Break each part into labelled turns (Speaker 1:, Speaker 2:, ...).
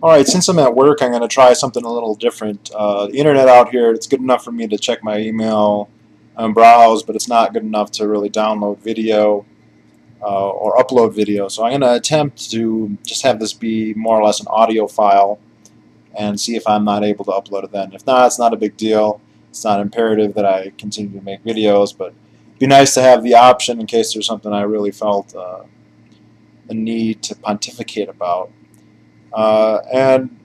Speaker 1: Alright, since I'm at work, I'm going to try something a little different. The internet out here, it's good enough for me to check my email and browse, but it's not good enough to really download video or upload video. So I'm going to attempt to just have this be more or less an audio file and see if I'm not able to upload it then. If not, it's not a big deal. It's not imperative that I continue to make videos, but it'd be nice to have the option in case there's something I really felt a need to pontificate about. And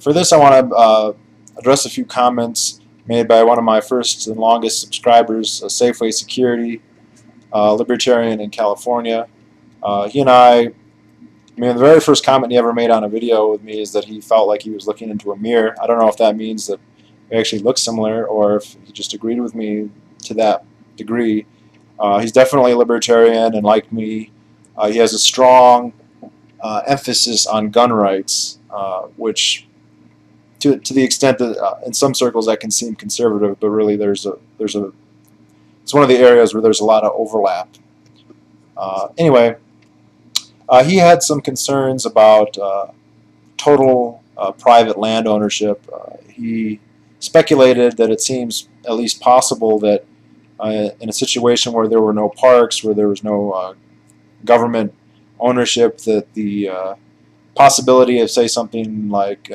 Speaker 1: for this, I want to address a few comments made by one of my first and longest subscribers, Safewaysecurity, libertarian in California. He and I mean, the very first comment he ever made on a video with me is that he felt like he was looking into a mirror. I don't know if that means that we actually look similar or if he just agreed with me to that degree. He's definitely a libertarian, and like me, he has a strong emphasis on gun rights, which to the extent that in some circles that can seem conservative, but really it's one of the areas where there's a lot of overlap. Anyway, he had some concerns about total private land ownership. He speculated that it seems at least possible that in a situation where there were no parks, where there was no government ownership, that the possibility of, say, something like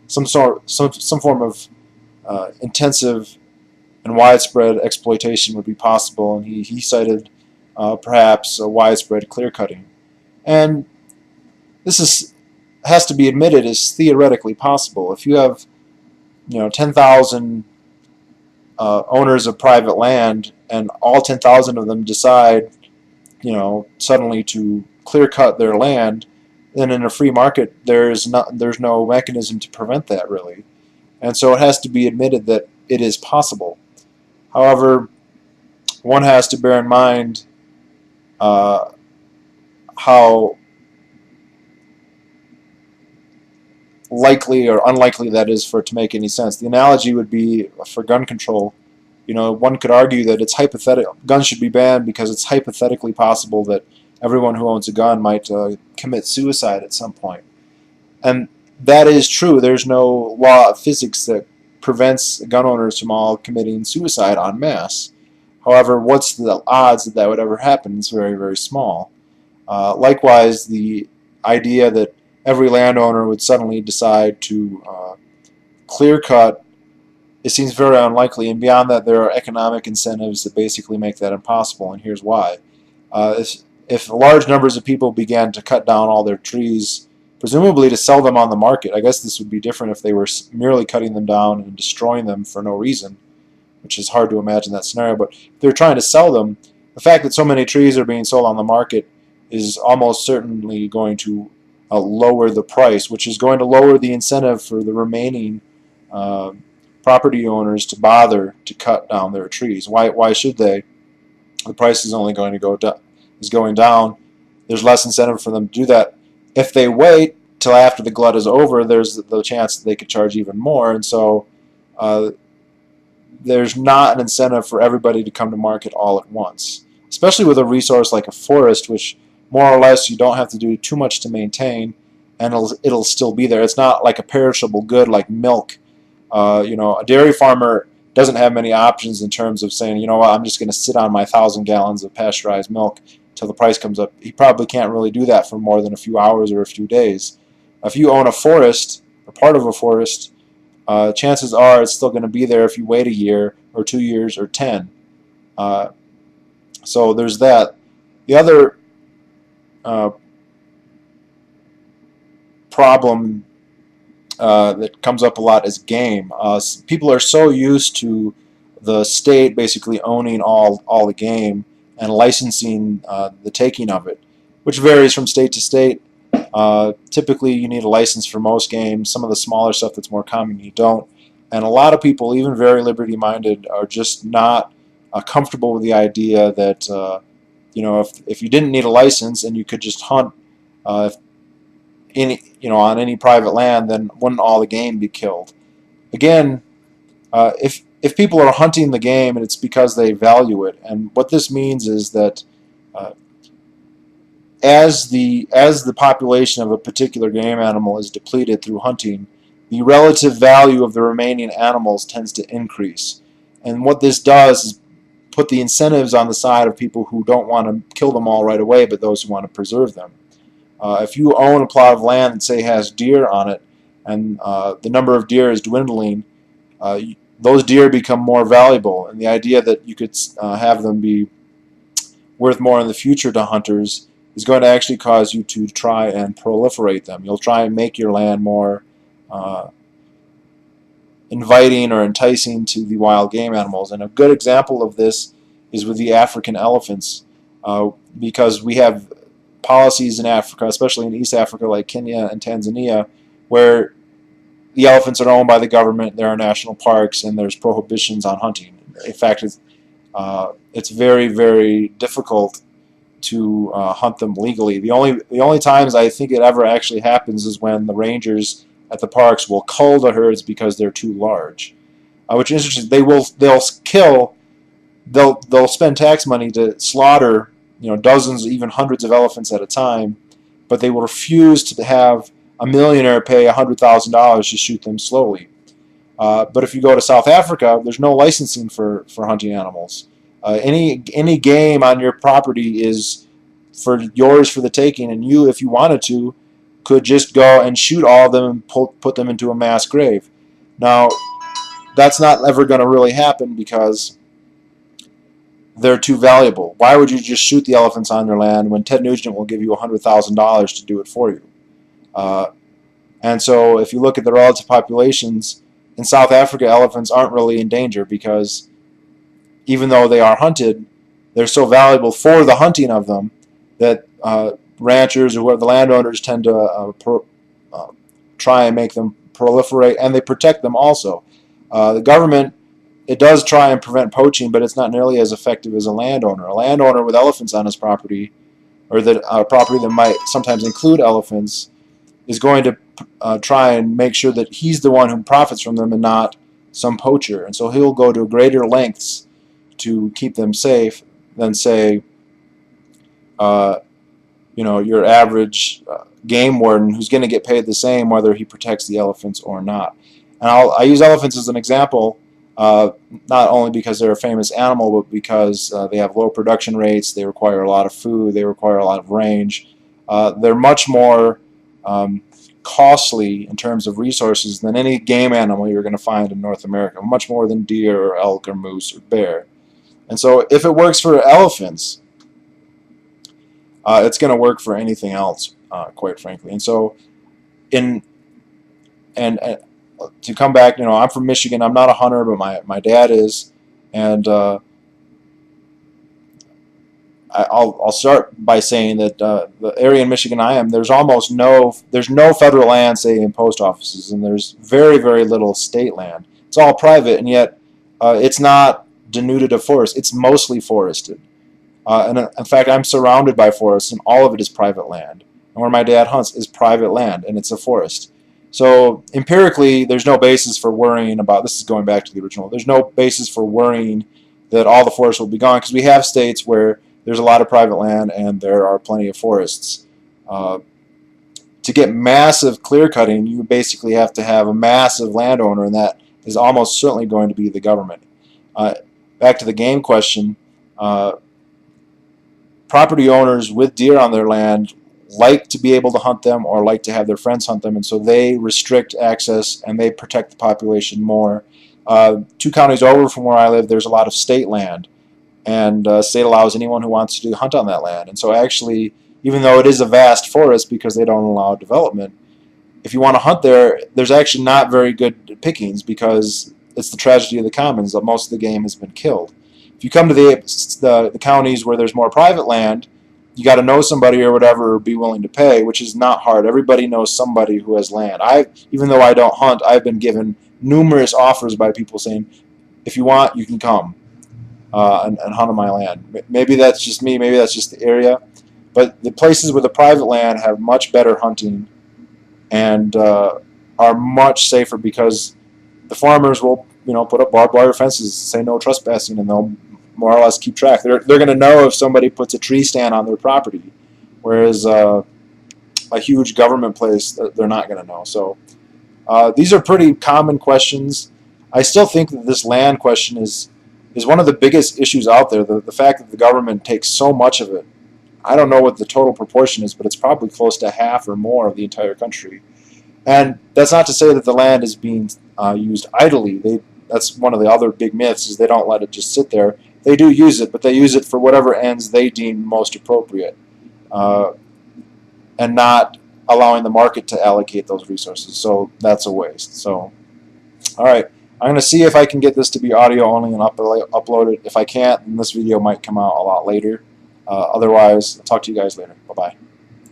Speaker 1: some form of intensive and widespread exploitation would be possible, and he cited perhaps a widespread clear cutting. And this has to be admitted is theoretically possible. If you have 10,000 owners of private land, and all 10,000 of them decide suddenly to clear cut their land, then in a free market there's no mechanism to prevent that, really. And so it has to be admitted that it is possible. However, one has to bear in mind how likely or unlikely that is for it to make any sense. The analogy would be for gun control. One could argue that it's hypothetical. Guns should be banned because it's hypothetically possible that everyone who owns a gun might commit suicide at some point. And that is true. There's no law of physics that prevents gun owners from all committing suicide en masse. However, what's the odds that that would ever happen? It's very, very small. Likewise, the idea that every landowner would suddenly decide to clear cut, it seems very unlikely, and beyond that there are economic incentives that basically make that impossible, and here's why. If large numbers of people began to cut down all their trees, presumably to sell them on the market, I guess this would be different if they were merely cutting them down and destroying them for no reason, which is hard to imagine that scenario, but if they're trying to sell them, the fact that so many trees are being sold on the market is almost certainly going to lower the price, which is going to lower the incentive for the remaining property owners to bother to cut down their trees. Why should they? The price is only going to going down. There's less incentive for them to do that. If they wait till after the glut is over, there's the chance that they could charge even more, and so there's not an incentive for everybody to come to market all at once, especially with a resource like a forest, which more or less you don't have to do too much to maintain, and it'll still be there. It's not like a perishable good like milk. A dairy farmer doesn't have many options in terms of saying, what, I'm just going to sit on my 1,000 gallons of pasteurized milk till the price comes up. He probably can't really do that for more than a few hours or a few days. If you own a forest, or part of a forest, chances are it's still going to be there if you wait a year or 2 years or 10. So there's that. The other problem that comes up a lot is game. People are so used to the state basically owning all the game and licensing the taking of it, which varies from state to state. Typically you need a license for most games. Some of the smaller stuff that's more common you don't. And a lot of people, even very liberty-minded, are just not comfortable with the idea that if you didn't need a license and you could just hunt on any private land, then wouldn't all the game be killed? Again, if people are hunting the game, and it's because they value it, and what this means is that as the population of a particular game animal is depleted through hunting, the relative value of the remaining animals tends to increase. And what this does is put the incentives on the side of people who don't want to kill them all right away, but those who want to preserve them. If you own a plot of land that, say, has deer on it, and the number of deer is dwindling, those deer become more valuable. And the idea that you could have them be worth more in the future to hunters is going to actually cause you to try and proliferate them. You'll try and make your land more inviting or enticing to the wild game animals. And a good example of this is with the African elephants, because we have policies in Africa, especially in East Africa like Kenya and Tanzania, where the elephants are owned by the government, there are national parks, and there's prohibitions on hunting. In fact, it's very, very difficult to hunt them legally. The only times I think it ever actually happens is when the rangers at the parks will cull the herds because they're too large. Which is interesting. They'll spend tax money to slaughter, dozens, even hundreds of elephants at a time, but they will refuse to have a millionaire pay $100,000 to shoot them slowly. But if you go to South Africa, there's no licensing for hunting animals. Any game on your property is yours for the taking, and you, if you wanted to, could just go and shoot all of them and put them into a mass grave. Now, that's not ever going to really happen because they're too valuable. Why would you just shoot the elephants on your land when Ted Nugent will give you $100,000 to do it for you? And so if you look at the relative populations, in South Africa, elephants aren't really in danger because even though they are hunted, they're so valuable for the hunting of them that ranchers or the landowners tend to try and make them proliferate, and they protect them also. The government, it does try and prevent poaching, but it's not nearly as effective as a landowner. A landowner with elephants on his property, or a property that might sometimes include elephants, is going to try and make sure that he's the one who profits from them and not some poacher. And so he'll go to greater lengths to keep them safe than, say, your average game warden who's going to get paid the same whether he protects the elephants or not. And I use elephants as an example, not only because they're a famous animal, but because they have low production rates, they require a lot of food, they require a lot of range. They're much more costly in terms of resources than any game animal you're going to find in North America, much more than deer or elk or moose or bear. And so if it works for elephants, it's going to work for anything else, quite frankly. And so to come back, I'm from Michigan. I'm not a hunter, but my dad is. And I'll start by saying that the area in Michigan I am, there's no federal land, say, in post offices, and there's very, very little state land. It's all private, and yet it's not denuded of forest. It's mostly forested. And in fact, I'm surrounded by forests, and all of it is private land. And where my dad hunts is private land, and it's a forest. So empirically, there's no basis for worrying about, this is going back to the original, there's no basis for worrying that all the forests will be gone, because we have states where there's a lot of private land and there are plenty of forests. To get massive clear cutting, you basically have to have a massive landowner, and that is almost certainly going to be the government. Back to the game question, property owners with deer on their land like to be able to hunt them or like to have their friends hunt them, and so they restrict access and they protect the population more. 2 counties over from where I live, there's a lot of state land, and state allows anyone who wants to hunt on that land. And so actually, even though it is a vast forest because they don't allow development, if you want to hunt there, there's actually not very good pickings because it's the tragedy of the commons that most of the game has been killed. If you come to the counties where there's more private land, you got to know somebody or whatever, or be willing to pay, which is not hard. Everybody knows somebody who has land. Even though I don't hunt, I've been given numerous offers by people saying, if you want, you can come and hunt on my land. Maybe that's just me, maybe that's just the area, but the places with the private land have much better hunting and are much safer because the farmers will put up barbed wire fences, say no trespassing, and they'll more or less keep track. They're going to know if somebody puts a tree stand on their property. whereas a huge government place, they're not going to know. So these are pretty common questions. I still think that this land question is one of the biggest issues out there. The fact that the government takes so much of it. I don't know what the total proportion is, but it's probably close to half or more of the entire country. And that's not to say that the land is being used idly. That's one of the other big myths, is they don't let it just sit there. They do use it, but they use it for whatever ends they deem most appropriate, and not allowing the market to allocate those resources. So that's a waste. So, all right. I'm going to see if I can get this to be audio only and upload it. If I can't, then this video might come out a lot later. Otherwise, I'll talk to you guys later. Bye-bye.